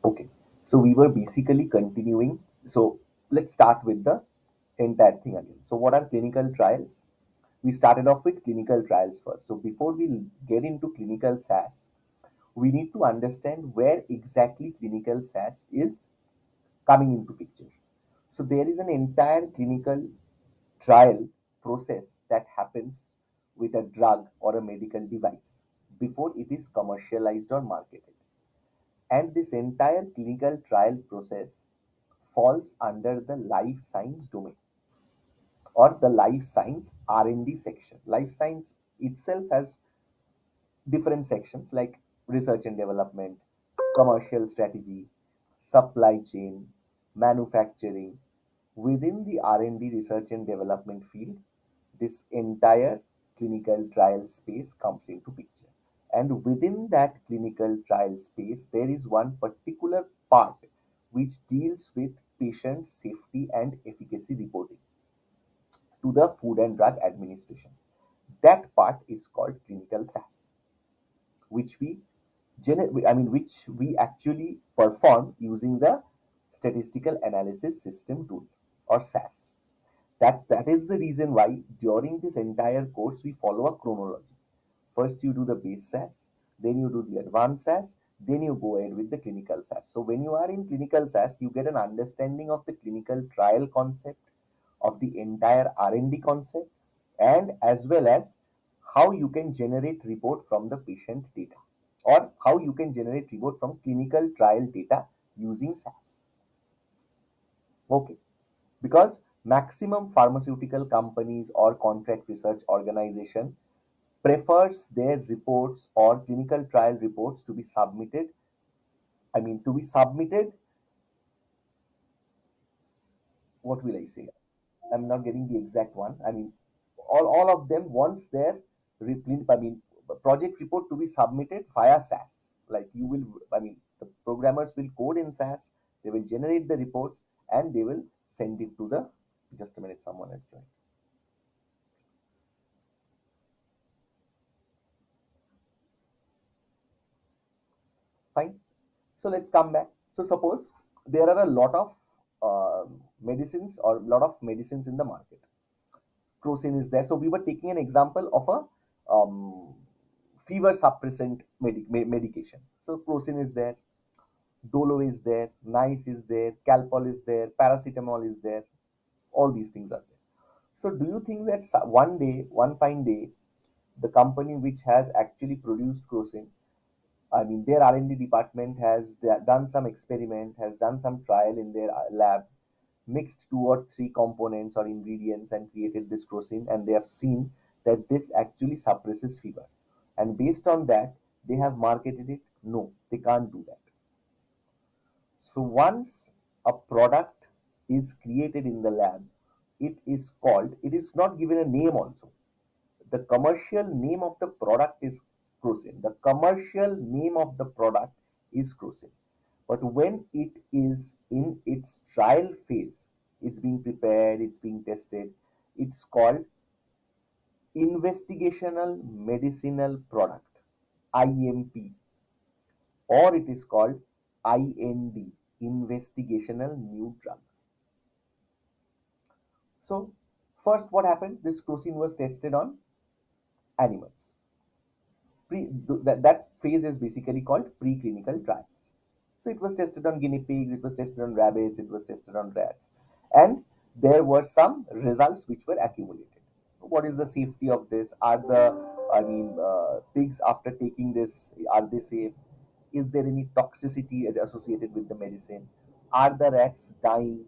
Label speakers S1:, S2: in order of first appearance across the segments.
S1: Okay, so we were basically continuing. So let's start with the entire thing again. So, what are clinical trials? We started off with clinical trials first. So, before we get into clinical SAS, we need to understand where exactly clinical SAS is coming into picture. So, there is an entire clinical trial process that happens with a drug or a medical device before it is commercialized or marketed. And this entire clinical trial process falls under the life science domain or the life science R&D section. Life science itself has different sections like research and development, commercial strategy, supply chain, manufacturing. Within the R&D research and development field, this entire clinical trial space comes into picture. And within that clinical trial space, there is one particular part which deals with patient safety and efficacy reporting to the Food and Drug Administration. That part is called clinical SAS, which which we actually perform using the statistical analysis system tool or SAS. That is the reason why during this entire course we follow a chronology. First you do the base SAS, then you do the advanced SAS, then you go ahead with the clinical SAS. So when you are in clinical SAS, you get an understanding of the clinical trial concept, of the entire R&D concept, and as well as how you can generate report from the patient data or how you can generate report from clinical trial data using SAS. Okay, because maximum pharmaceutical companies or contract research organization prefers their reports or clinical trial reports to be submitted, to be submitted, what will I say? I'm not getting the exact one. All of them wants their project report to be submitted via SAS. Like you will, the programmers will code in SAS, they will generate the reports and they will send it to the, just a minute, someone has joined. Fine. So let's come back. So suppose there are a lot of medicines or lot of medicines in the market. Crocin is there. So we were taking an example of a fever suppressant medication. So crocin is there, Dolo is there, Nice is there, Calpol is there, paracetamol is there. All these things are there. So do you think that one day, one fine day, the company which has actually produced crocin, their R&D department has done some experiment, has done some trial in their lab, mixed two or three components or ingredients and created this crocin, and they have seen that this actually suppresses fever. And based on that, they have marketed it. No, they can't do that. So once a product is created in the lab, it is not given a name also. The commercial name of the product is crocin. The commercial name of the product is crocin. But when it is in its trial phase, it's being prepared, it's being tested, it's called investigational medicinal product, IMP, or it is called IND, investigational new drug. So, first, what happened? This crocin was tested on animals. That phase is basically called preclinical trials. So it was tested on guinea pigs, it was tested on rabbits, it was tested on rats, and there were some results which were accumulated. What is the safety of this? Are the pigs after taking this, are they safe? Is there any toxicity associated with the medicine? Are the rats dying?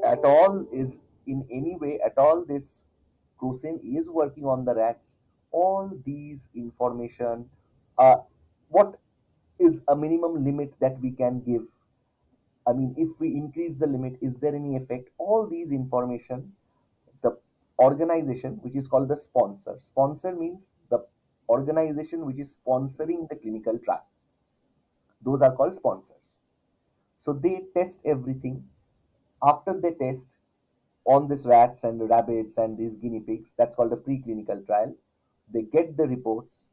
S1: At all is in any way at all this crocin is working on the rats? All these information, uh, what is a minimum limit that we can give? If we increase the limit, is there any effect? All these information, the organization which is called the sponsor means the organization which is sponsoring the clinical trial, those are called sponsors. So they test everything. After they test on these rats and rabbits and these guinea pigs, that's called a preclinical trial. They get the reports.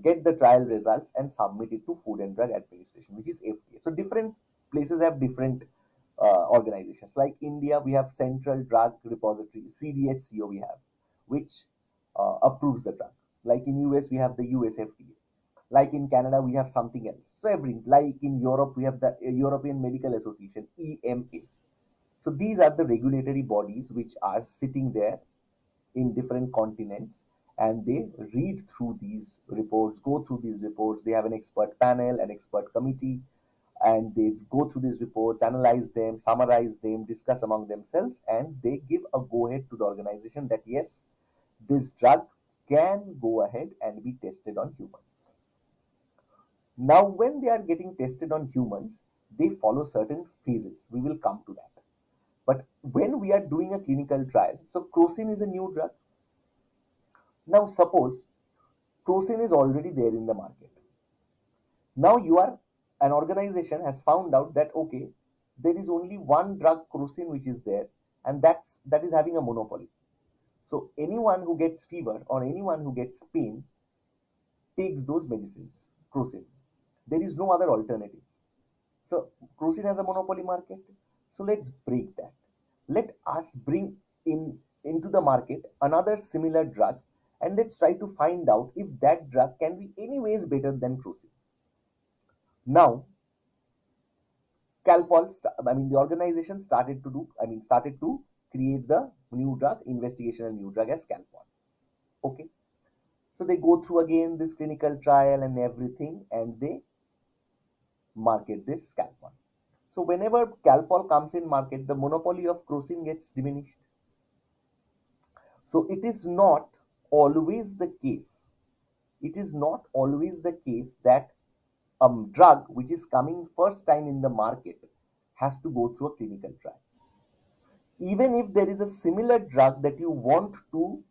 S1: get the trial results and submit it to Food and Drug Administration, which is FDA. So different places have different organizations. Like India, we have Central Drug Repository, CDSCO we have, which approves the drug. Like in US, we have the US FDA. Like in Canada, we have something else. So every like in Europe, we have the European Medical Association, EMA. So these are the regulatory bodies which are sitting there in different continents, and they read through these reports, go through these reports. They have an expert panel, an expert committee, and they go through these reports, analyze them, summarize them, discuss among themselves, and they give a go ahead to the organization that yes, this drug can go ahead and be tested on humans. Now, when they are getting tested on humans, they follow certain phases. We will come to that. But when we are doing a clinical trial, so crocin is a new drug. Now, suppose crocin is already there in the market. Now, an organization has found out that okay, there is only one drug crocin which is there, and that is having a monopoly. So anyone who gets fever or anyone who gets pain takes those medicines, crocin. There is no other alternative. So crocin has a monopoly market. So let's break that. Let us bring in into the market another similar drug, and let's try to find out if that drug can be anyways better than crocin. Now, the organization started to create the new drug, investigational new drug as Calpol. Okay. So they go through again this clinical trial and everything, and they market this Calpol. So whenever Calpol comes in market, the monopoly of crocin gets diminished. So it is not always the case. It is not always the case that a drug which is coming first time in the market has to go through a clinical trial. Even if there is a similar drug that you want to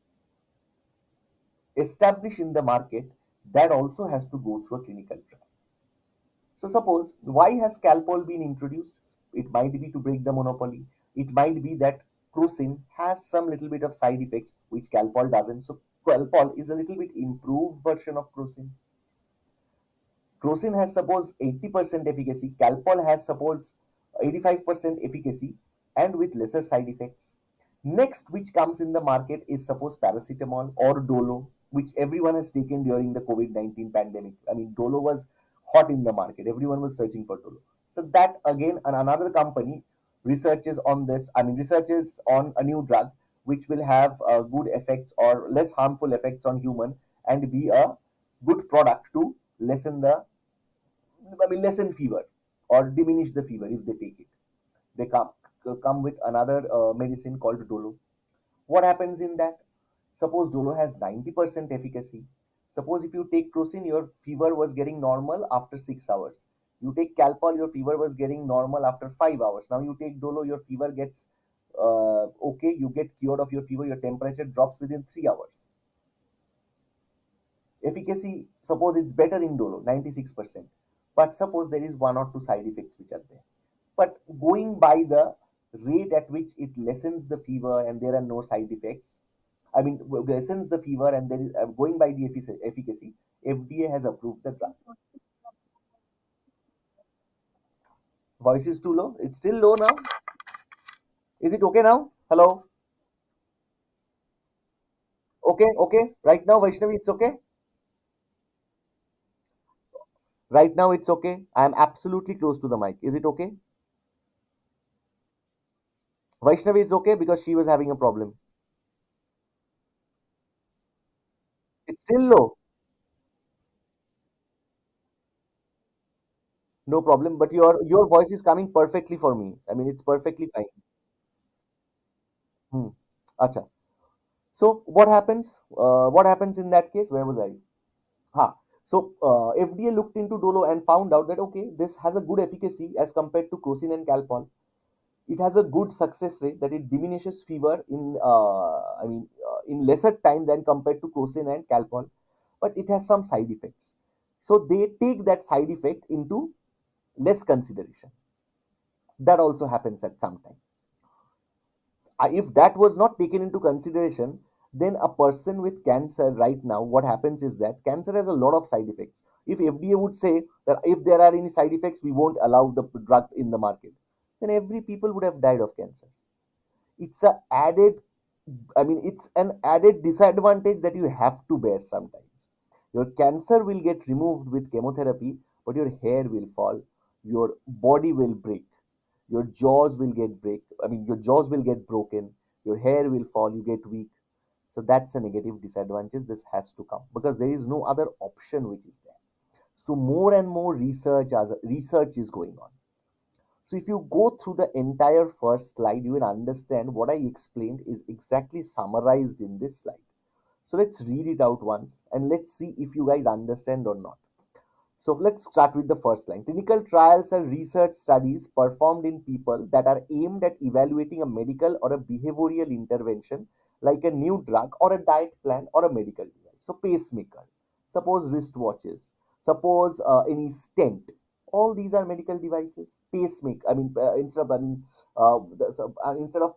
S1: establish in the market, that also has to go through a clinical trial. So suppose why has Calpol been introduced? It might be to break the monopoly. It might be that crocin has some little bit of side effects which Calpol doesn't. So Calpol is a little bit improved version of crocin. Crocin has suppose 80% efficacy. Calpol has suppose 85% efficacy and with lesser side effects. Next, which comes in the market is suppose paracetamol or Dolo, which everyone has taken during the COVID-19 pandemic. Dolo was hot in the market. Everyone was searching for Dolo. So that again, another company researches on this. Researches on a new drug which will have good effects or less harmful effects on human and be a good product to lessen fever or diminish the fever if they take it. They come with another medicine called Dolo. What happens in that? Suppose Dolo has 90% efficacy. Suppose if you take crocin, your fever was getting normal after 6 hours. You take Calpol, your fever was getting normal after 5 hours. Now you take Dolo, your fever gets okay, you get cured of your fever, your temperature drops within 3 hours. Efficacy, suppose it's better in Dolo, 96%. But suppose there is one or two side effects which are there. But going by the rate at which it lessens the fever and there are no side effects, lessens the fever and there is going by the efficacy, FDA has approved the drug. Voice is too low. It's still low now. Is it okay now? Hello. Okay, okay. Right now, Vaishnavi, it's okay. Right now, it's okay. I am absolutely close to the mic. Is it okay? Vaishnavi is okay because she was having a problem. It's still low. No problem. But your voice is coming perfectly for me. It's perfectly fine. Hmm. Acha. So what happens? What happens in that case? Where was I? Ha. So FDA looked into Dolo and found out that okay, this has a good efficacy as compared to crocin and Calpol. It has a good success rate that it diminishes fever in lesser time than compared to crocin and Calpol, but it has some side effects. So they take that side effect into less consideration. That also happens at some time. If that was not taken into consideration, then a person with cancer right now, what happens is that cancer has a lot of side effects. If FDA would say that if there are any side effects, we won't allow the drug in the market, then every people would have died of cancer. It's a added, it's an added disadvantage that you have to bear sometimes. Your cancer will get removed with chemotherapy, but your hair will fall, your body will break, your jaws will get break I mean your jaws will get broken, your hair will fall, you get weak. So that's a negative disadvantage. This has to come because there is no other option which is there. So more and more research is going on. So if you go through the entire first slide, you will understand what I explained is exactly summarized in this slide. So let's read it out once and let's see if you guys understand or not. So let's start with the first line. Clinical trials are research studies performed in people that are aimed at evaluating a medical or a behavioral intervention like a new drug or a diet plan or a medical device. So pacemaker, suppose wristwatches, suppose any stent. All these are medical devices. Pacemaker. Instead of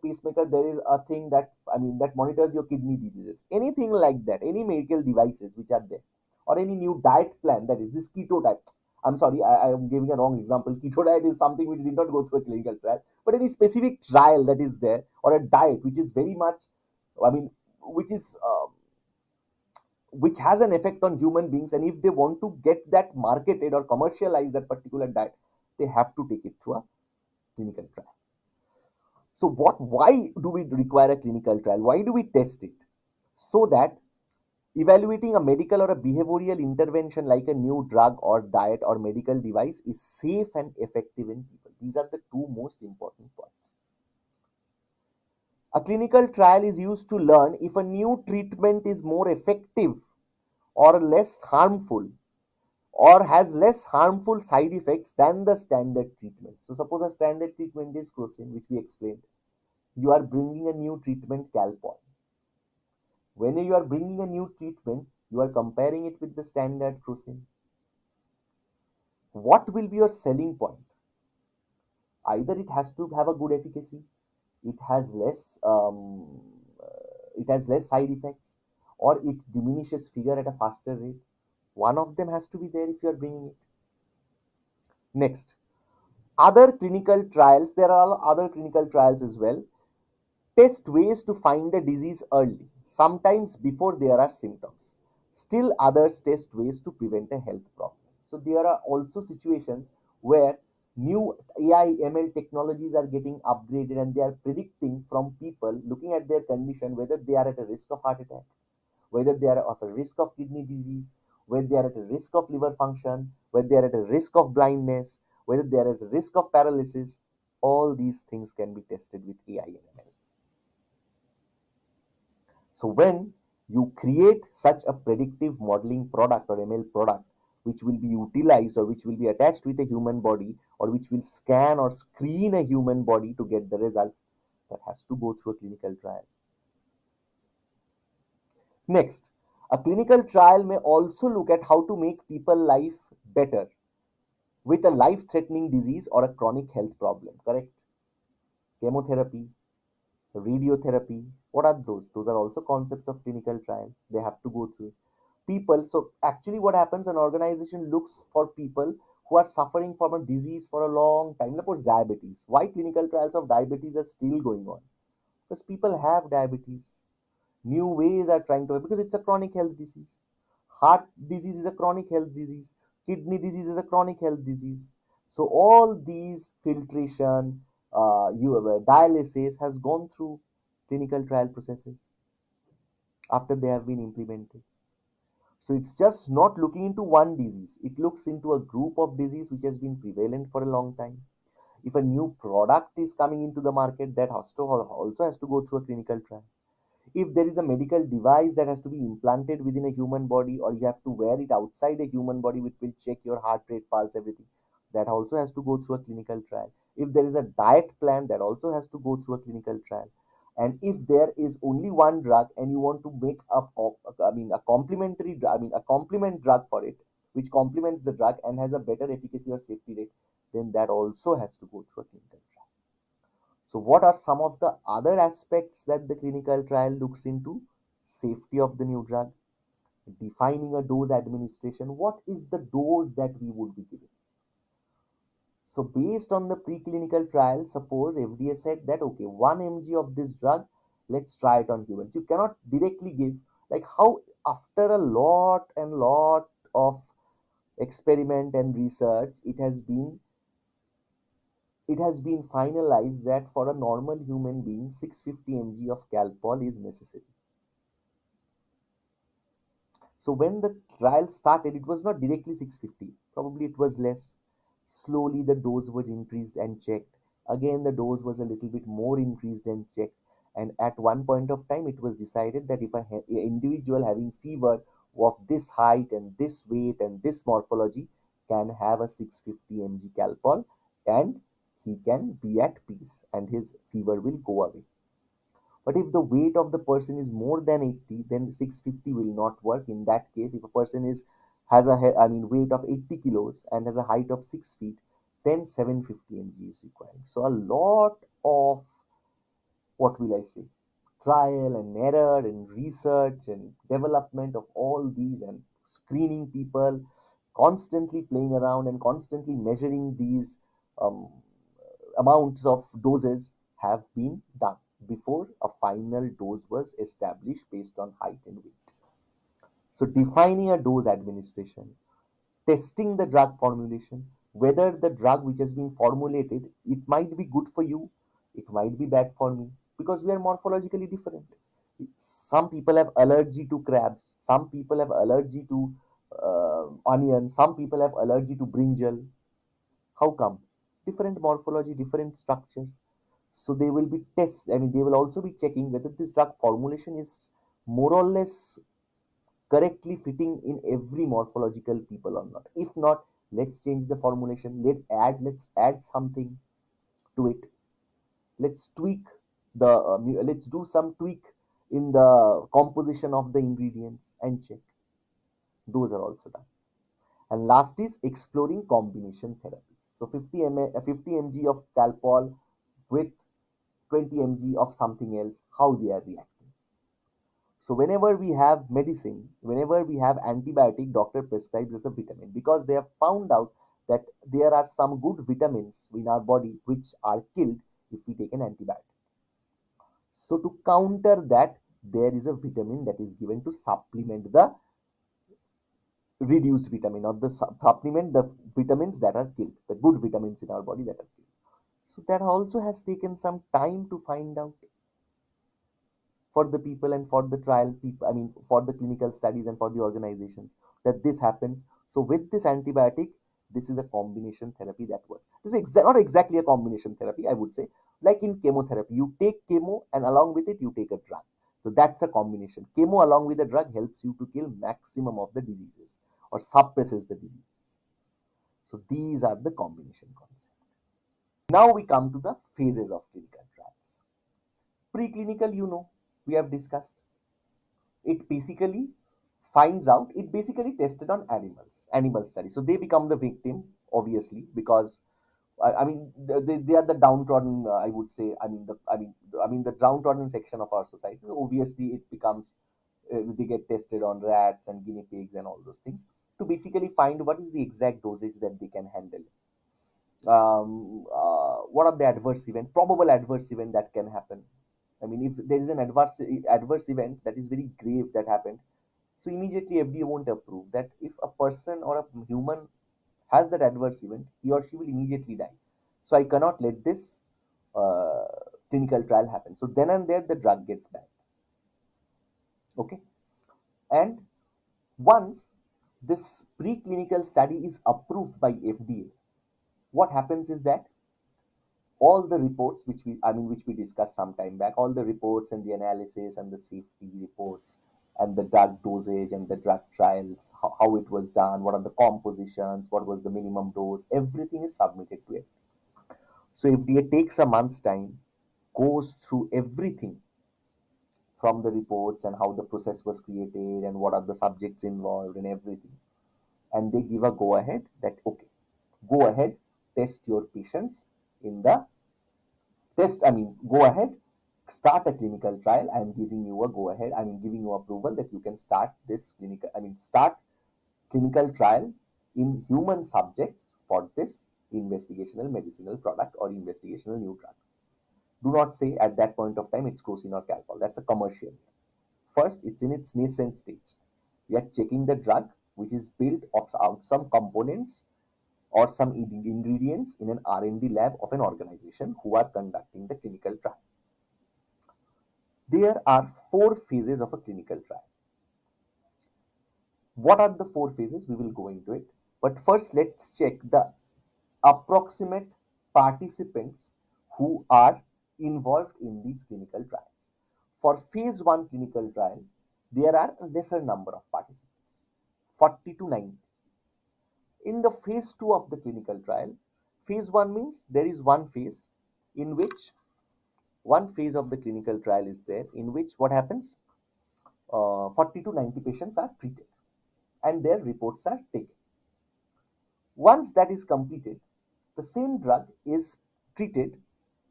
S1: pacemaker, there is a thing that that monitors your kidney diseases. Anything like that. Any medical devices which are there, or any new diet plan, that is this keto diet. I'm sorry, I am giving a wrong example. Keto diet is something which did not go through a clinical trial, but any specific trial that is there, or a diet which is very much, I mean, which is which has an effect on human beings, and if they want to get that marketed or commercialize that particular diet, they have to take it through a clinical trial. So why do we require a clinical trial? Why do we test it? So that evaluating a medical or a behavioral intervention like a new drug or diet or medical device is safe and effective in people. These are the two most important points. A clinical trial is used to learn if a new treatment is more effective or less harmful or has less harmful side effects than the standard treatment. So, suppose a standard treatment is crocin, which we explained. You are bringing a new treatment, Calpol. When you are bringing a new treatment, you are comparing it with the standard crocin. What will be your selling point? Either it has to have a good efficacy, it has less side effects, or it diminishes figure at a faster rate. One of them has to be there if you are bringing it. Next, other clinical trials. There are other clinical trials as well. Test ways to find a disease early, sometimes before there are symptoms. Still, others test ways to prevent a health problem. So, there are also situations where new AI ML technologies are getting upgraded and they are predicting from people looking at their condition whether they are at a risk of heart attack, whether they are at a risk of kidney disease, whether they are at a risk of liver function, whether they are at a risk of blindness, whether they are at a risk of paralysis. All these things can be tested with AI and ML. So when you create such a predictive modeling product or ML product, which will be utilized or which will be attached with a human body or which will scan or screen a human body to get the results, that has to go through a clinical trial. Next, a clinical trial may also look at how to make people life better with a life-threatening disease or a chronic health problem, correct? Chemotherapy, radiotherapy, what are those? Those are also concepts of clinical trial. They have to go through people. So actually what happens, an organization looks for people who are suffering from a disease for a long time. Suppose diabetes. Why clinical trials of diabetes are still going on? Because people have diabetes. New ways are trying to, because it's a chronic health disease. Heart disease is a chronic health disease. Kidney disease is a chronic health disease. So all these filtration, dialysis has gone through clinical trial processes after they have been implemented. So it's just not looking into one disease. It looks into a group of disease which has been prevalent for a long time. If a new product is coming into the market, that also has to go through a clinical trial. If there is a medical device that has to be implanted within a human body, or you have to wear it outside a human body which will check your heart rate, pulse, everything, that also has to go through a clinical trial. If there is a diet plan, that also has to go through a clinical trial. And if there is only one drug and you want to make a complementary a complement drug for it, which complements the drug and has a better efficacy or safety rate, then that also has to go through a clinical trial. So, what are some of the other aspects that the clinical trial looks into? safety of the new drug, defining a dose administration, what is the dose that we would be giving. So based on the preclinical trial, suppose FDA said that okay, 1 mg of this drug, let's try it on humans. You cannot directly give, like how after a lot and lot of experiment and research, it has been finalized that for a normal human being, 650 mg of calpol is necessary. So when the trial started, it was not directly 650. Probably it was less. Slowly the dose was increased and checked. Again, the dose was a little bit more increased and checked. And at one point of time, it was decided that if an individual having fever of this height and this weight and this morphology can have a 650 mg calpol, and he can be at peace and his fever will go away. But if the weight of the person is more than 80, then 650 will not work. In that case, if a person is has a weight of 80 kilos and has a height of 6 feet, then 750 mg is required. So a lot of, what will I say, trial and error and research and development of all these and screening people, constantly playing around and constantly measuring these um, amounts of doses have been done before a final dose was established based on height and weight. So defining a dose administration, testing the drug formulation, whether the drug which has been formulated, it might be good for you, it might be bad for me, because we are morphologically different. Some people have allergy to crabs, some people have allergy to onion, some people have allergy to brinjal. How come? Different morphology, different structures. So they will be tests. They will also be checking whether this drug formulation is more or less correctly fitting in every morphological people or not. If not, let's change the formulation. Let's add something to it. Let's tweak let's do some tweak in the composition of the ingredients and check. Those are also done. And last is exploring combination therapies. So 50 mg of calpol with 20 mg of something else, how they are reacting. So whenever we have medicine, whenever we have antibiotic, doctor prescribes as a vitamin because they have found out that there are some good vitamins in our body which are killed if we take an antibiotic. So to counter that, there is a vitamin that is given to supplement the reduced vitamin or the supplement the vitamins that are killed, the good vitamins in our body that are killed. So that also has taken some time to find out for the people and for the trial people, for the clinical studies and for the organizations, that this happens. So with this antibiotic, this is a combination therapy that works. This is not exactly a combination therapy, I would say. Like in chemotherapy, you take chemo and along with it you take a drug. So that's a combination. Chemo along with the drug helps you to kill maximum of the diseases or suppresses the diseases. So these are the combination concepts. Now we come to the phases of clinical trials. Preclinical, we have discussed. It basically it basically tested on animal studies. So they become the victim, obviously, because they are the downtrodden. I would say, the downtrodden section of our society. So obviously, it becomes they get tested on rats and guinea pigs and all those things to basically find what is the exact dosage that they can handle. What are the probable adverse event that can happen. If there is an adverse event that is very grave that happened, so immediately FDA won't approve that. If a person or a human has that adverse event, he or she will immediately die. So I cannot let this uh, clinical trial happen. So then and there, the drug gets banned. Okay, and once this preclinical study is approved by FDA, what happens is that all the reports which we discussed some time back, all the reports and the analysis and the safety reports and the drug dosage and the drug trials, how it was done, what are the compositions, what was the minimum dose, everything is submitted to it. So FDA takes a month's time, goes through everything from the reports and how the process was created and what are the subjects involved and everything, and they give a go ahead that okay, go ahead, test your patients in the test, go ahead, start a clinical trial, I am giving you a go ahead, I mean giving you approval that you can start this start clinical trial in human subjects for this investigational medicinal product or investigational new drug. Do not say at that point of time it's crocin or calpol. That's a commercial. First, it's in its nascent stage. We are checking the drug, which is built of some components or some ingredients in an R&D lab of an organization who are conducting the clinical trial. There are four phases of a clinical trial. What are the four phases? We will go into it. But first, let's check the approximate participants who are involved in these clinical trials. For phase 1 clinical trial, there are a lesser number of participants, 40 to 90. In the phase 2 of the clinical trial, phase 1 means there is one phase in which one phase of the clinical trial is there in which what happens? 40 to 90 patients are treated and their reports are taken. Once that is completed, the same drug is treated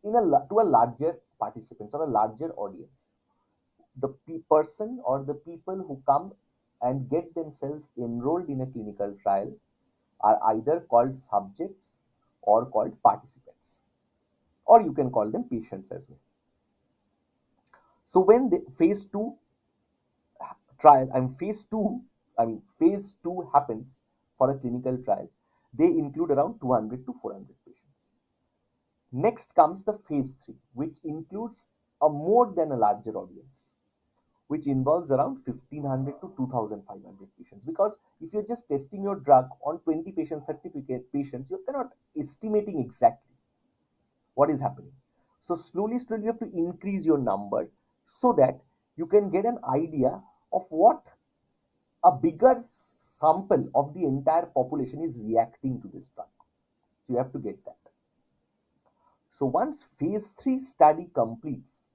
S1: to a larger participants or a larger audience. The person or the people who come and get themselves enrolled in a clinical trial are either called subjects or called participants, or you can call them patients as well. So when the phase 2 trial and phase 2 happens for a clinical trial, they include around 200 to 400 patients. Next comes the phase 3, which includes a more than a larger audience, which involves around 1500 to 2500 patients. Because if you're just testing your drug on 20 patients, 30 patients, you cannot estimating exactly what is happening. So slowly, you have to increase your number so that you can get an idea of what a bigger sample of the entire population is reacting to this drug. So you have to get that. So once phase 3 study completes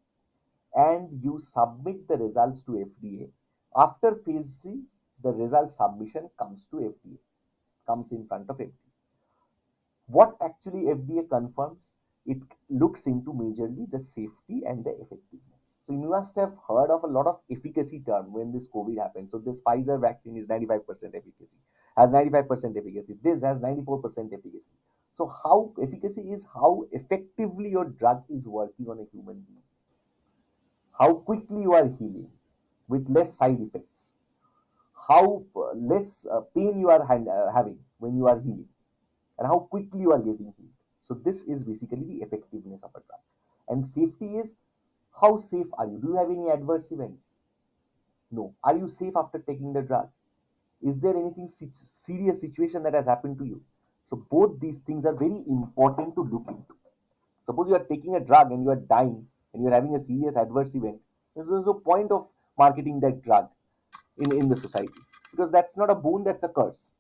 S1: and you submit the results to FDA, after phase 3, the result submission comes to FDA, comes in front of FDA. What actually FDA confirms? It looks into majorly the safety and the effectiveness. So you must have heard of a lot of efficacy term when this COVID happened. So this Pfizer vaccine is 95% efficacy, has 95% efficacy. This has 94% efficacy. So how efficacy is how effectively your drug is working on a human being, how quickly you are healing with less side effects, how less pain you are having when you are healing, and how quickly you are getting healed. So this is basically the effectiveness of a drug. And safety is how safe are you? Do you have any adverse events? No. Are you safe after taking the drug? Is there anything serious situation that has happened to you? So both these things are very important to look into. Suppose you are taking a drug and you are dying and you are having a serious adverse event. There's no point of marketing that drug in the society, because that's not a boon, that's a curse.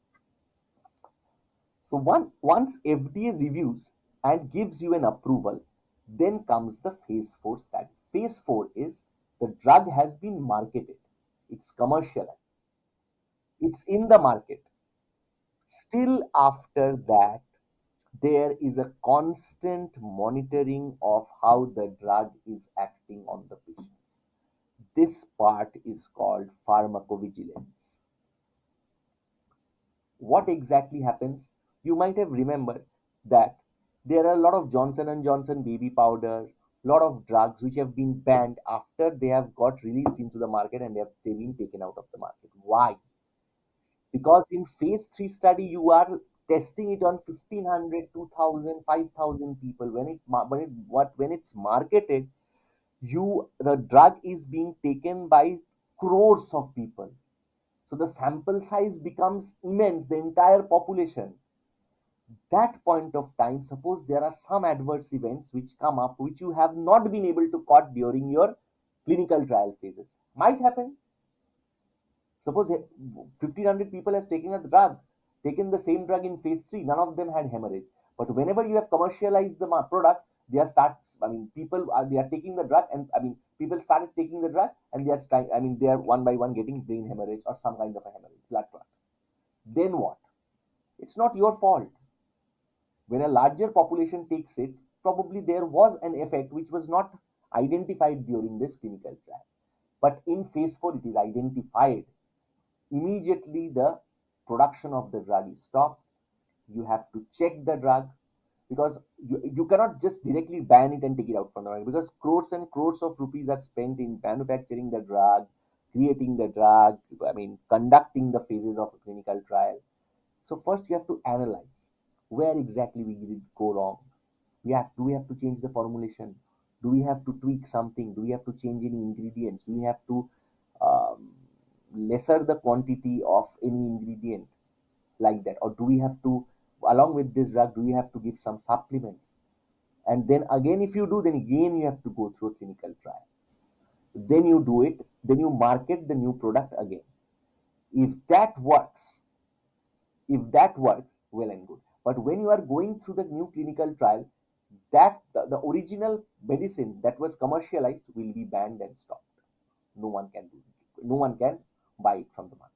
S1: So once FDA reviews and gives you an approval, then comes the phase 4 study. Phase 4 is the drug has been marketed, it's commercialized, it's in the market. Still, after that, there is a constant monitoring of how the drug is acting on the patients. This part is called pharmacovigilance. What exactly happens? You might have remembered that there are a lot of Johnson and Johnson baby powder, lot of drugs which have been banned after they have got released into the market and they've been taken out of the market. Why? Because in phase 3 study you are testing it on 1500, 2000, 5000 people. When it's marketed, the drug is being taken by crores of people. So the sample size becomes immense, the entire population. That point of time, suppose there are some adverse events which come up which you have not been able to caught during your clinical trial phases. Might happen. Suppose 1500 people has taken the same drug in phase 3, none of them had hemorrhage. But whenever you have commercialized the product, they are taking the drug, and people started taking the drug, and they are one by one getting brain hemorrhage or some kind of a hemorrhage, blood clot. Then what? It's not your fault. When a larger population takes it, probably there was an effect which was not identified during this clinical trial. But in phase 4, it is identified. Immediately, the production of the drug is stopped. You have to check the drug, because you cannot just directly ban it and take it out from the market, because crores and crores of rupees are spent in manufacturing the drug, creating the drug, I mean, conducting the phases of a clinical trial. So first you have to analyze where exactly we did go wrong. Do we have to change the formulation? Do we have to tweak something? Do we have to change any ingredients? Do we have to um, lesser the quantity of any ingredient, like that? Or do we have to, along with this drug, do we have to give some supplements? And then again, if you do, then again you have to go through a clinical trial. Then you do it, then you market the new product again. If that works, well and good. But when you are going through the new clinical trial, that the original medicine that was commercialized will be banned and stopped. No one can do it. No one can buy it from the market.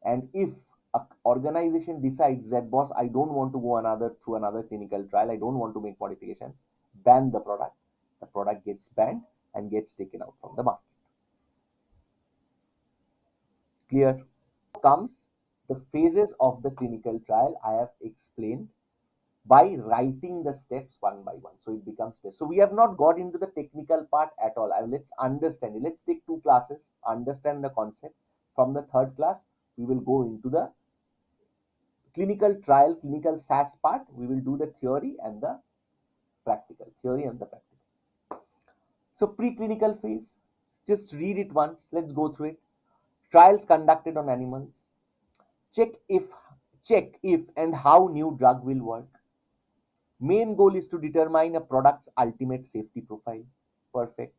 S1: And if a organization decides that, boss, I don't want to go through another clinical trial, I don't want to make modification, ban the product gets banned and gets taken out from the market. Clear? Comes the phases of the clinical trial. I have explained by writing the steps one by one, so it becomes steps. So we have not got into the technical part at all. Let's understand it. Let's take 2 classes, understand the concept. From the third class, we will go into the clinical trial, clinical SAS part. We will do the theory and the practical. So preclinical phase, just read it once. Let's go through it. Trials conducted on animals. check if check if and how new drug will work. Main goal is to determine a product's ultimate safety profile. Perfect.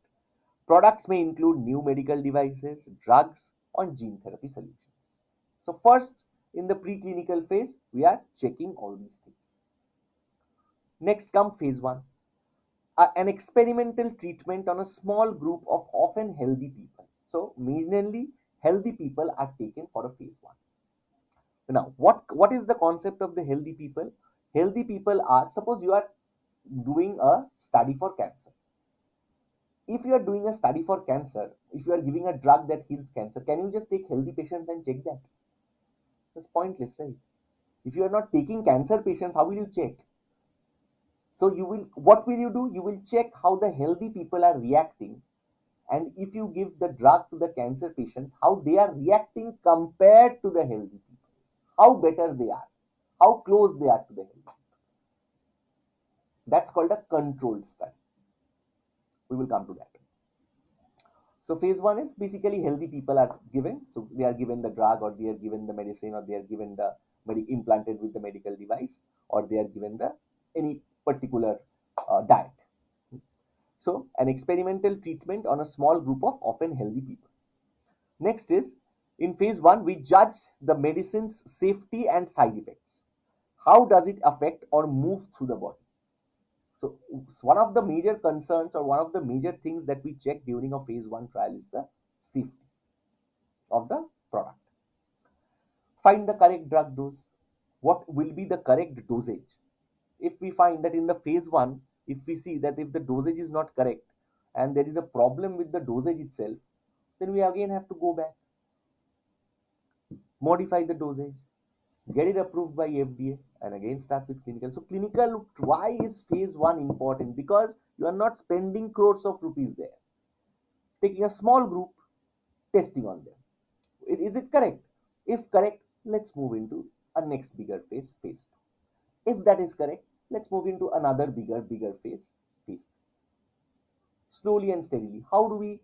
S1: Products may include new medical devices, drugs, or gene therapy solutions. So first, in the preclinical phase, we are checking all these things. Next come phase 1, an experimental treatment on a small group of often healthy people. So mainly healthy people are taken for a phase 1. Now, what is the concept of the healthy people? Healthy people are, suppose you are doing a study for cancer. If you are doing a study for cancer, if you are giving a drug that heals cancer, can you just take healthy patients and check that? That's pointless, right? If you are not taking cancer patients, how will you check? So what will you do? You will check how the healthy people are reacting, and if you give the drug to the cancer patients, how they are reacting compared to the healthy people, how better they are, how close they are to the healthy. That's called a controlled study. We will come to that. So phase 1 is basically healthy people are given. So they are given the drug, or they are given the medicine, or they are given the implanted with the medical device, or they are given the any particular diet. So an experimental treatment on a small group of often healthy people. Next is, in phase 1, we judge the medicine's safety and side effects. How does it affect or move through the body? So one of the major concerns, or one of the major things that we check during a phase 1 trial, is the safety of the product. Find the correct drug dose. What will be the correct dosage? If we find that in the phase 1, if we see that if the dosage is not correct and there is a problem with the dosage itself, then we again have to go back, modify the dosage, get it approved by FDA, and again start with clinical. So clinical, why is phase 1 important? Because you are not spending crores of rupees there. Taking a small group, testing on them. Is it correct? If correct, let's move into a next bigger phase, phase 2. If that is correct, let's move into another bigger phase, phase 3. Slowly and steadily. How do we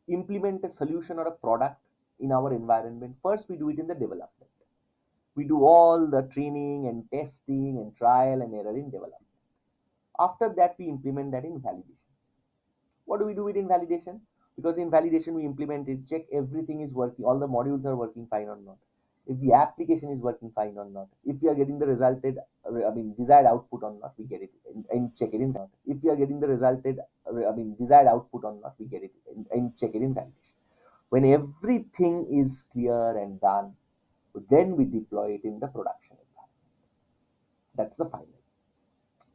S1: implement a solution or a product in our environment? First, we do it in the development. We do all the training and testing and trial and error in development. After that, we implement that in validation. What do we do it in validation? Because in validation, we implement it, check everything is working, all the modules are working fine or not. If the application is working fine or not. If we are getting the desired output or not, we get it and check it in that. If we are getting the desired output or not, we get it and check it in validation. When everything is clear and done, then we deploy it in the production environment. That's the final.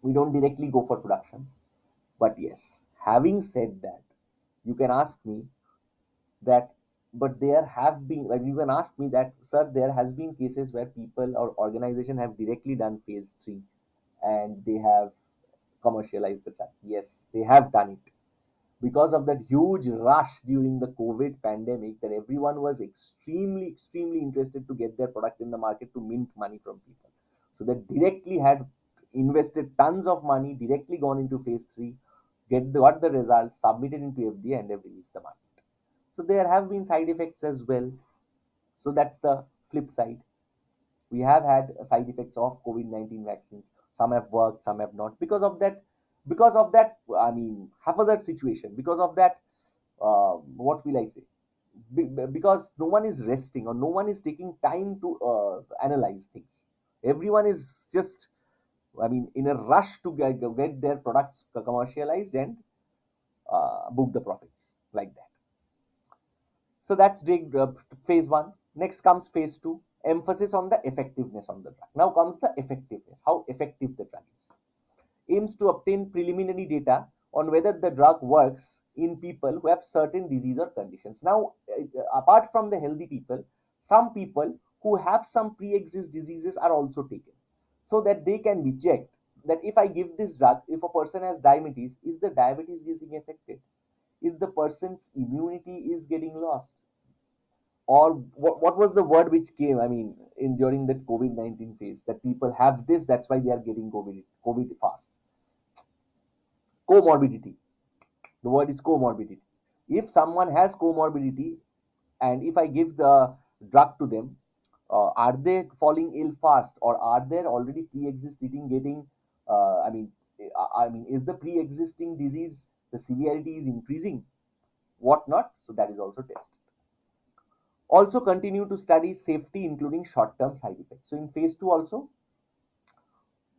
S1: We don't directly go for production, but yes, Having said that, you can ask me that, but there have been, like, you can ask me that, sir, there has been cases where people or organization have directly done phase 3 and they have commercialized the drug. Yes, they have done it because of that huge rush during the COVID pandemic, that everyone was extremely interested to get their product in the market to mint money from people. So they directly had invested tons of money, directly gone into phase 3, got the results, submitted into FDA, and have released the market. So there have been side effects as well. So that's the flip side. We have had side effects of COVID-19 vaccines. Some have worked, some have not. Because of that, I mean, haphazard situation. Because of that, what will I say? Because no one is resting or no one is taking time to analyze things. Everyone is just, I mean, in a rush to get their products commercialized and book the profits like that. So that's phase 1. Next comes phase 2, emphasis on the effectiveness of the drug. Now comes the effectiveness, how effective the drug is. Aims to obtain preliminary data on whether the drug works in people who have certain disease or conditions. Now, apart from the healthy people, some people who have some pre-existing diseases are also taken, so that they can be checked that if I give this drug, if a person has diabetes, is the diabetes getting affected? Is the person's immunity is getting lost? Or what was the word which came, I mean, in during that COVID-19 phase, that people have this, that's why they are getting COVID fast. Comorbidity. The word is comorbidity. If someone has comorbidity and if I give the drug to them, are they falling ill fast, or are there already pre-existing getting, I mean, is the pre-existing disease, the severity is increasing, what not? So that is also tested. Also continue to study safety, including short-term side effects. So in phase 2 also,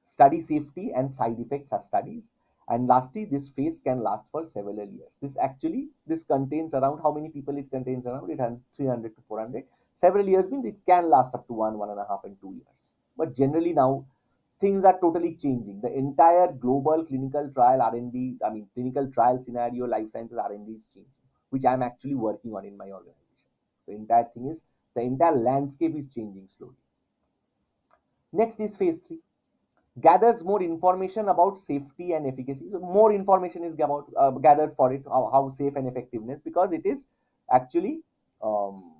S1: study safety and side effects are studies. And lastly, this phase can last for several years. This contains around, how many people it contains around? It has 300 to 400. Several years means it can last up to 1.5 and 2 years. But generally now, things are totally changing. The entire global clinical trial R&D, I mean, clinical trial scenario, life sciences R&D is changing, which I'm actually working on in my organization. The entire landscape is changing slowly. Next is phase 3, gathers more information about safety and efficacy. So more information is gathered for it, how safe and effectiveness, because it is actually um,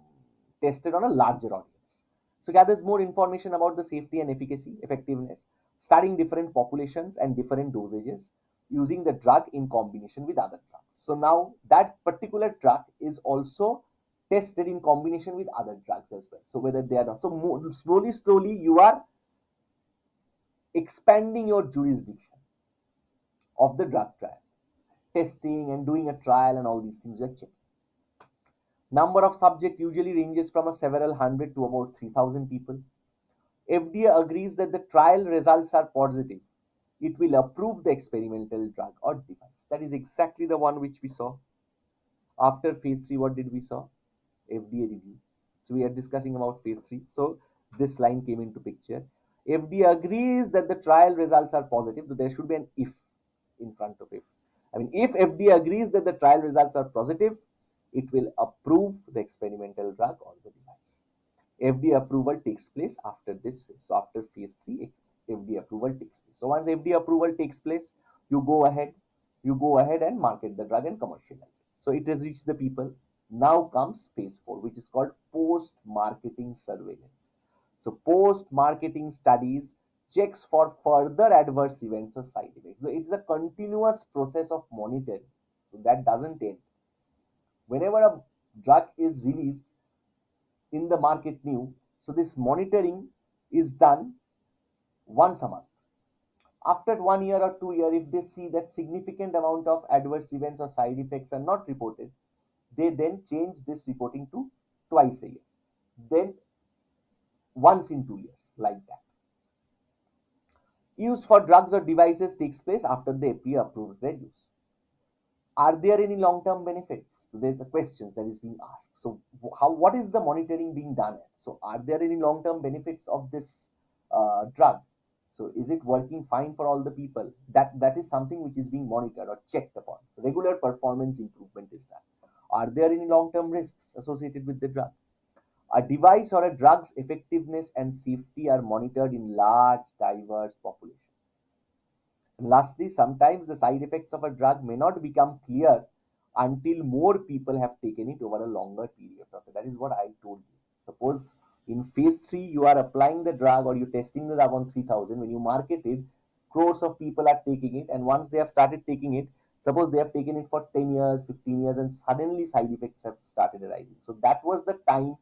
S1: tested on a larger audience. So gathers more information about the safety and efficacy, effectiveness, studying different populations and different dosages, using the drug in combination with other drugs. So now that particular drug is also tested in combination with other drugs as well. So whether they are not, so more, slowly you are expanding your jurisdiction of the drug trial, testing and doing a trial and all these things are checked. Number of subject usually ranges from a several hundred to about 3,000 people. FDA agrees that the trial results are positive. It will approve the experimental drug or device. That is exactly the one which we saw. After phase 3, what did we saw? FDA review. So we are discussing about phase 3. So this line came into picture. FDA agrees that the trial results are positive. So there should be an if in front of if. I mean, if FDA agrees that the trial results are positive, it will approve the experimental drug or the device. FDA approval takes place after this phase. So after phase 3, FDA approval takes place. So once FDA approval takes place, you go ahead, and market the drug and commercialize it. So it has reached the people. Now comes phase 4, which is called post-marketing surveillance. So post-marketing studies checks for further adverse events or side effects. So it's a continuous process of monitoring. So that doesn't end. Whenever a drug is released in the market new, so this monitoring is done once a month. After 1 year or 2 year, if they see that significant amount of adverse events or side effects are not reported, they then change this reporting to twice a year, then once in 2 years, like that. Use for drugs or devices takes place after the FDA approves their use. Are there any long-term benefits? So there's a question that is being asked. So what is the monitoring being done at? So are there any long-term benefits of this drug? So is it working fine for all the people? That is something which is being monitored or checked upon. Regular performance improvement is done. Are there any long-term risks associated with the drug? A device or a drug's effectiveness and safety are monitored in large, diverse populations. And lastly, sometimes the side effects of a drug may not become clear until more people have taken it over a longer period of time. That is what I told you. Suppose in phase 3, you are applying the drug or you're testing the drug on 3,000. When you market it, crores of people are taking it. And once they have started taking it, suppose they have taken it for 10 years, 15 years, and suddenly side effects have started arising. So that was the time,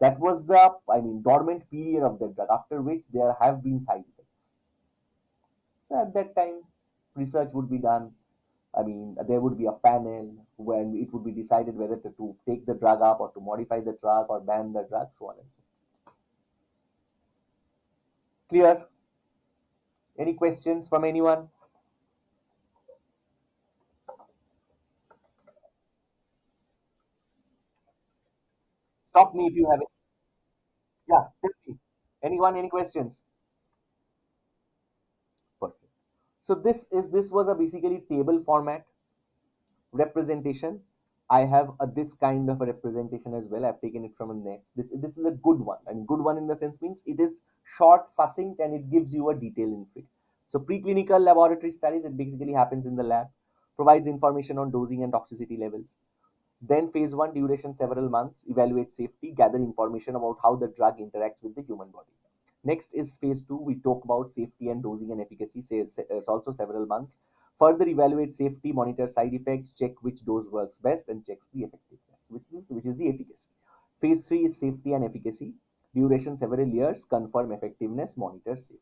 S1: that was the, dormant period of the drug, after which there have been side effects. So at that time, research would be done. There would be a panel when it would be decided whether to take the drug up or to modify the drug or ban the drug, so on and so forth. Clear? Any questions from anyone? Stop me if you have it. Yeah, tell me. Anyone, any questions? Perfect. So this was a basically table format representation. I have this kind of a representation as well. I've taken it from a net. This is a good one. And good one in the sense means it is short, succinct, and it gives you a detail in fit. So preclinical laboratory studies, it basically happens in the lab, provides information on dosing and toxicity levels. Then phase 1 duration several months, evaluate safety, gather information about how the drug interacts with the human body. Next is phase 2. We talk about safety and dosing and efficacy. It's also several months. Further evaluate safety, monitor side effects, check which dose works best, and checks the effectiveness, which is the efficacy. Phase 3 is safety and efficacy. Duration several years, confirm effectiveness, monitor safety.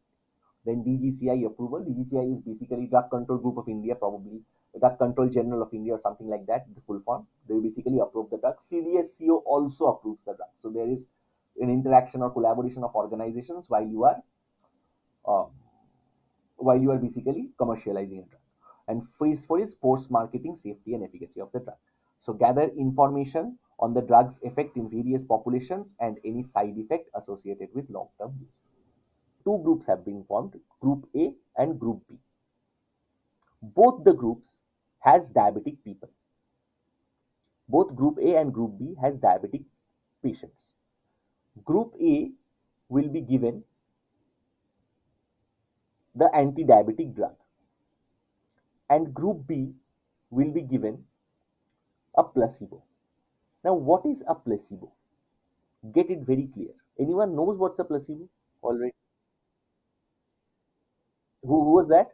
S1: Then DGCI approval. DGCI is basically Drug Control Group of India, probably Drug Control General of India or something like that, the full form. They basically approve the drug. CDSCO also approves the drug. So there is an interaction or collaboration of organizations uh, while you are basically commercializing a drug. And phase 4 is post marketing safety and efficacy of the drug. So gather information on the drug's effect in various populations and any side effect associated with long term use. Two groups have been formed, group A and group B. Both the groups has diabetic people. Both group A and group B has diabetic patients. Group A will be given the anti-diabetic drug and group B will be given a placebo. Now, what is a placebo? Get it very clear. Anyone knows what's a placebo already? Who was that?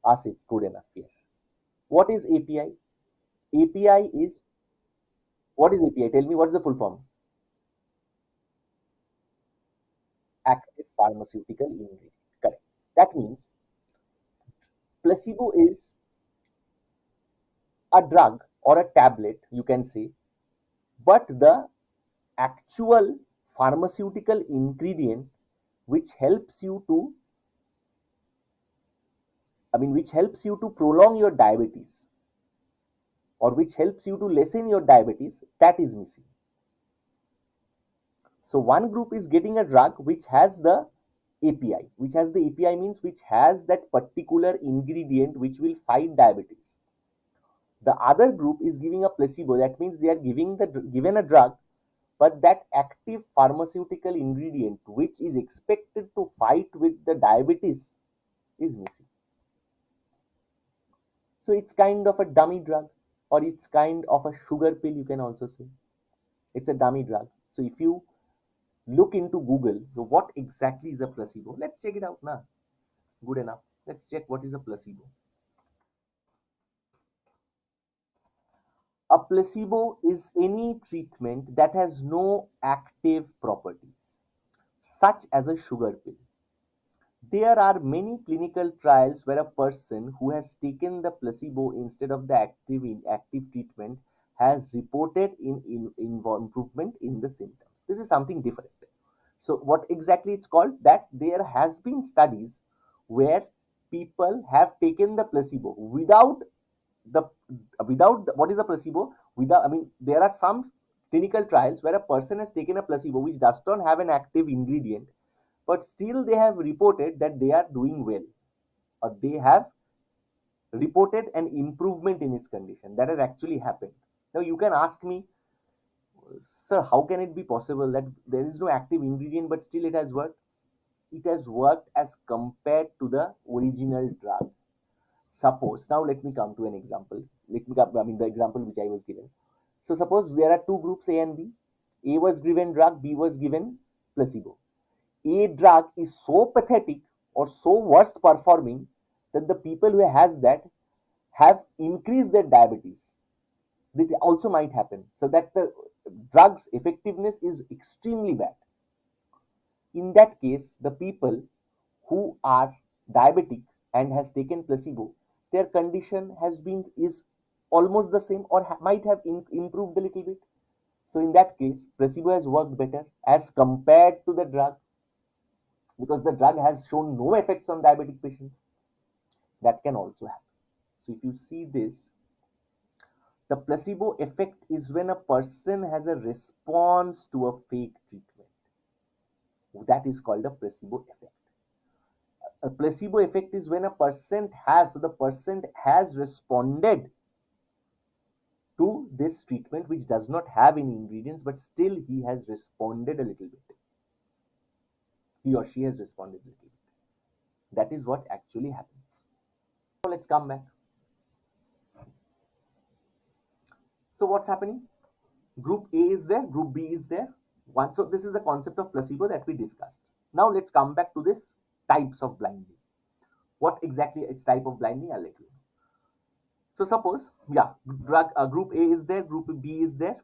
S1: Asif, good enough. Yes. What is API? API is, what is API? Tell me, what is the full form? Active pharmaceutical ingredient. Correct. That means placebo is a drug or a tablet, you can say, but the actual pharmaceutical ingredient which helps you to, which helps you to prolong your diabetes or which helps you to lessen your diabetes, that is missing. So one group is getting a drug which has the API, which has the API means which has that particular ingredient which will fight diabetes. The other group is giving a placebo. That means they are given a drug, but that active pharmaceutical ingredient which is expected to fight with the diabetes is missing. So it's kind of a dummy drug, or it's kind of a sugar pill, you can also say. It's a dummy drug. So if you look into Google, what exactly is a placebo? Let's check it out now. Good enough. Let's check what is a placebo. A placebo is any treatment that has no active properties, such as a sugar pill. There are many clinical trials where a person who has taken the placebo instead of the active treatment has reported improvement in the symptoms. This is something different. So, what exactly it's called? That there has been studies where people have taken the placebo the what is a placebo? There are some clinical trials where a person has taken a placebo which does not have an active ingredient, but still they have reported that they are doing well, or they have reported an improvement in his condition. That has actually happened. Now you can ask me, sir, how can it be possible that there is no active ingredient but still it has worked? It has worked as compared to the original drug. Suppose, now let me come to an example. Let me come, I mean, the example which I was given. So suppose there are two groups, A and B. A was given drug, B was given placebo. A drug is so pathetic or so worst performing that the people who has that have increased their diabetes. That also might happen. So that the drug's effectiveness is extremely bad. In that case, the people who are diabetic and has taken placebo, their condition has been is almost the same or might have improved a little bit. So in that case, placebo has worked better as compared to the drug, because the drug has shown no effects on diabetic patients. That can also happen. So if you see this, the placebo effect is when a person has a response to a fake treatment. That is called a placebo effect. A placebo effect is when a person has, so the person has responded to this treatment which does not have any ingredients, but still he has responded a little bit. He or she has responded a little bit. That is what actually happens. So let's come back. So what's happening? Group A is there, group B is there. One, so this is the concept of placebo that we discussed. Now let's come back to this types of blinding. What exactly its type of blinding, I'll let you know. So suppose, yeah, group A is there, group B is there.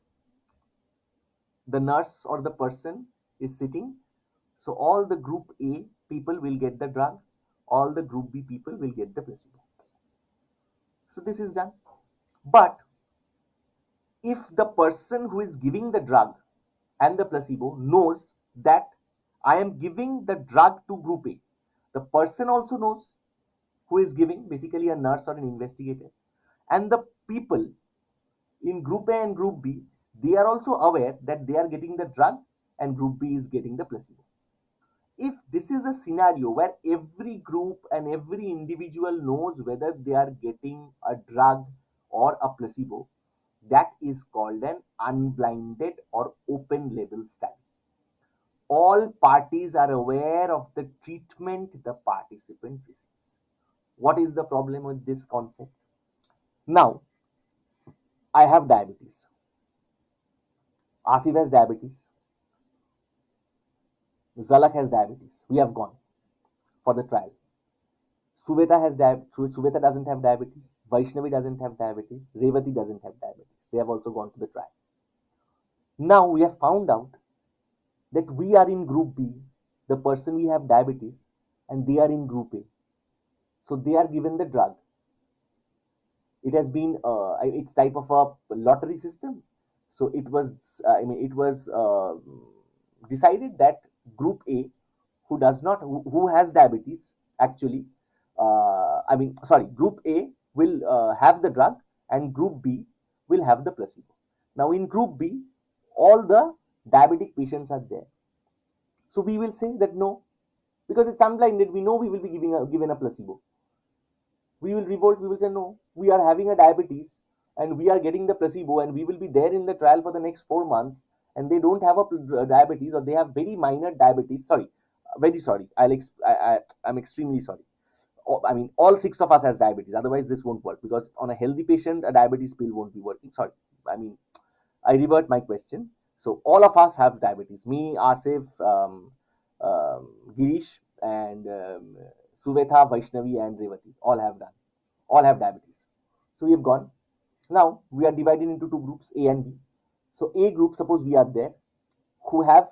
S1: The nurse or the person is sitting. So all the group A people will get the drug, all the group B people will get the placebo. So this is done. But if the person who is giving the drug and the placebo knows that I am giving the drug to group A, the person also knows who is giving, basically a nurse or an investigator, and the people in group A and group B, they are also aware that they are getting the drug and group B is getting the placebo. If this is a scenario where every group and every individual knows whether they are getting a drug or a placebo, that is called an unblinded or open label study. All parties are aware of the treatment the participant receives. What is the problem with this concept? Now, I have diabetes. Asif has diabetes. Zalak has diabetes. We have gone for the trial. Suveta doesn't have diabetes. Vaishnavi doesn't have diabetes. Revati doesn't have diabetes. They have also gone to the trial. Now we have found out that we are in group B, the person we have diabetes, and they are in group A. So they are given the drug. It has been it's type of a lottery system. So it was it was decided that group A, who has diabetes, actually, group A will have the drug and group B will have the placebo. Now in group B, all the diabetic patients are there. So we will say that no, because it's unblinded, we know we will be given a placebo. We will revolt, we will say no, we are having a diabetes and we are getting the placebo and we will be there in the trial for the next 4 months, and they don't have a diabetes, or they have very minor diabetes. Sorry, very sorry, I'm extremely sorry. I mean, all six of us has diabetes, otherwise this won't work, because on a healthy patient a diabetes pill won't be working. Sorry, I mean, I revert my question. So all of us have diabetes. Me, Asif, Girish, and Suvetha, Vaishnavi, and Revati all have diabetes. So we have gone. Now we are divided into two groups, A and B. So A group, suppose we are there, who have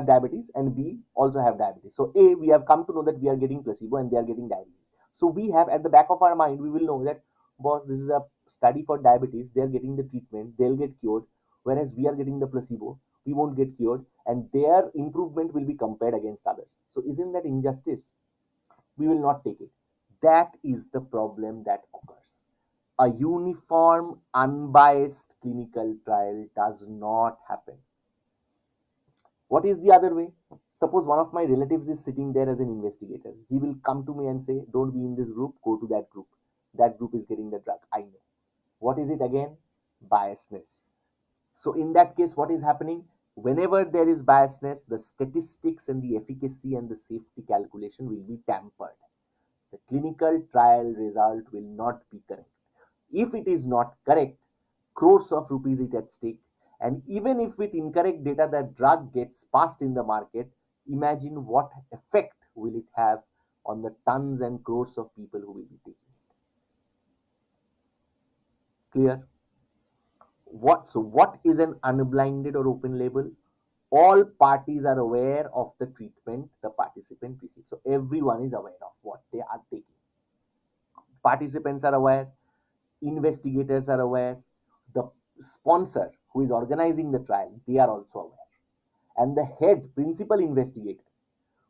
S1: diabetes, and B also have diabetes. So A, we have come to know that we are getting placebo and they are getting diabetes. So we have at the back of our mind, we will know that, boss, this is a study for diabetes. They are getting the treatment, they'll get cured, whereas we are getting the placebo, we won't get cured, and their improvement will be compared against others. So isn't that injustice? We will not take it. That is the problem that occurs. A uniform, unbiased clinical trial does not happen. What is the other way? Suppose one of my relatives is sitting there as an investigator. He will come to me and say, don't be in this group, go to that group. That group is getting the drug. I know. What is it again? Biasness. So in that case, what is happening? Whenever there is biasness, the statistics and the efficacy and the safety calculation will be tampered. The clinical trial result will not be correct. If it is not correct, crores of rupees is at stake. And even if with incorrect data the drug gets passed in the market, imagine what effect will it have on the tons and crores of people who will be taking it. Clear? What is an unblinded or open label? All parties are aware of the treatment the participant receives. So everyone is aware of what they are taking. Participants are aware, investigators are aware, the sponsor who is organizing the trial, they are also aware. And the head principal investigator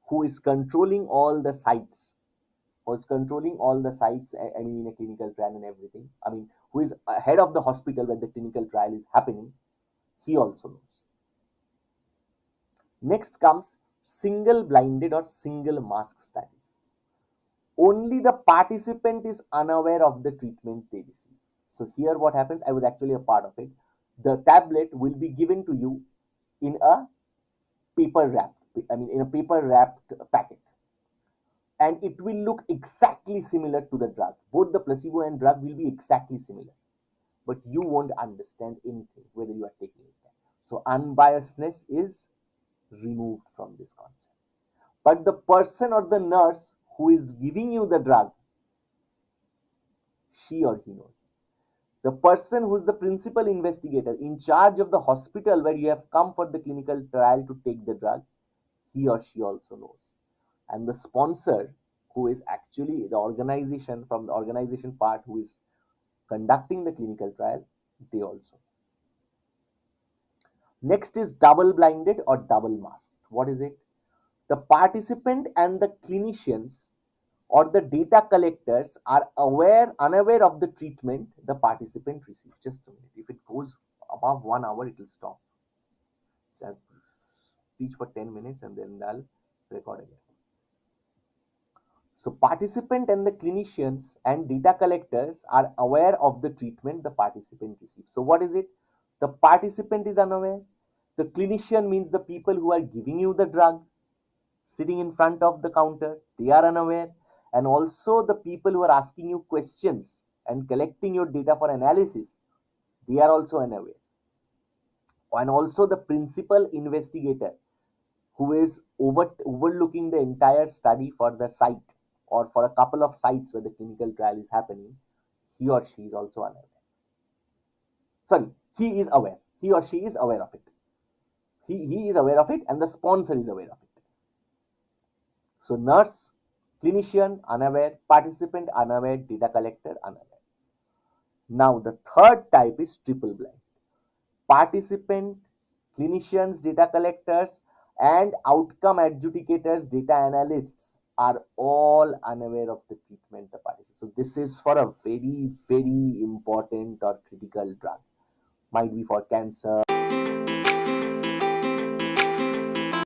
S1: who is controlling all the sites, I mean, in a clinical trial and everything, I mean, who is head of the hospital where the clinical trial is happening, he also knows. Next comes single blinded or single mask studies. Only the participant is unaware of the treatment they receive. So here what happens, I was actually a part of it. The tablet will be given to you in a paper wrap, in a paper wrapped packet. And it will look exactly similar to the drug. Both the placebo and drug will be exactly similar. But you won't understand anything whether you are taking it. So unbiasedness is removed from this concept. But the person or the nurse who is giving you the drug, she or he knows. The person who is the principal investigator in charge of the hospital where you have come for the clinical trial to take the drug, he or she also knows. And the sponsor, who is actually the organization, from the organization part, who is conducting the clinical trial, they also. Next is double blinded or double masked. What is it? The participant and the clinicians or the data collectors are unaware of the treatment the participant receives. Just a minute. If it goes above 1 hour, it will stop. So I'll speech for 10 minutes and then I'll record again. So participant and the clinicians and data collectors are aware of the treatment the participant receives. So what is it? The participant is unaware. The clinician means the people who are giving you the drug, sitting in front of the counter, they are unaware. And also the people who are asking you questions and collecting your data for analysis, they are also unaware. And also the principal investigator who is overlooking the entire study for the site or for a couple of sites where the clinical trial is happening, he or she is also unaware. Sorry, he is aware. He or she is aware of it. He is aware of it and the sponsor is aware of it. So nurse, clinician unaware, participant unaware, data collector unaware. Now the third type is triple blind. Participant, clinicians, data collectors, and outcome adjudicators, data analysts are all unaware of the treatment the participant. So this is for a very, very important or critical drug. Might be for cancer.